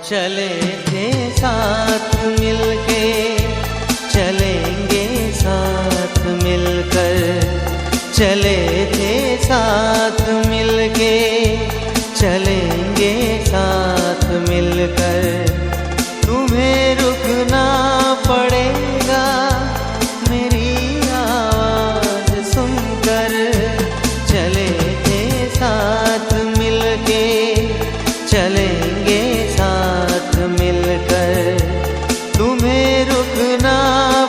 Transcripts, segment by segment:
चले थे साथ मिलके, चलेंगे साथ मिलकर। चले थे साथ मिलके, चलेंगे साथ मिलकर। तुम्हें रुकना पड़ेगा मेरी आवाज सुनकर। चले थे साथ मिलके, चलेंगे साथ मिलकर। तुम्हें रुकना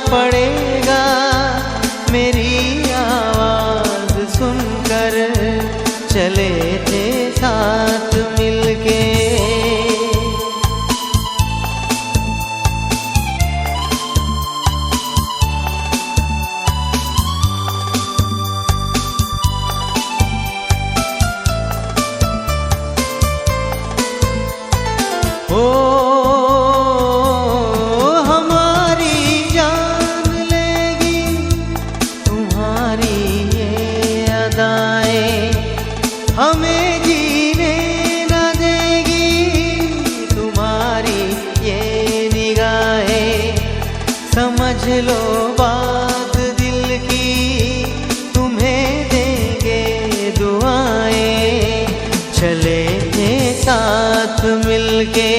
पड़ेगा मेरी आवाज सुनकर। चले थे साथ मिलके। ओ हमारी जान लेगी तुम्हारी ये अदाएं, हमें जीने न देगी तुम्हारी ये निगाहें। समझ लो बात दिल की, तुम्हें देंगे दुआएं। चले थे साथ मिलके,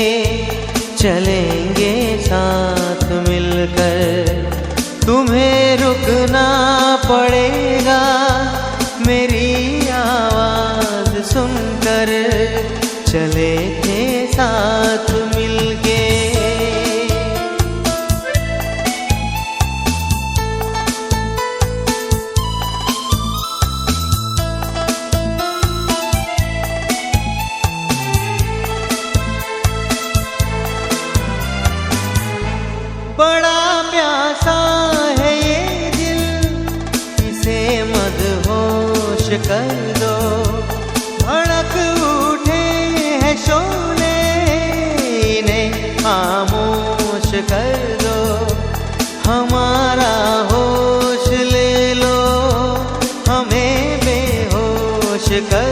चलेंगे साथ मिलकर। तुम्हें रुकना पड़ेगा मेरी आवाज सुनकर। चले थे साथ मिलके। बड़ा प्यासा है ये दिल, इसे मदहोश कर दो। भड़क उठे हैं शोले, इन्हें खामोश कर दो। हमारा होश ले लो, हमें बेहोश कर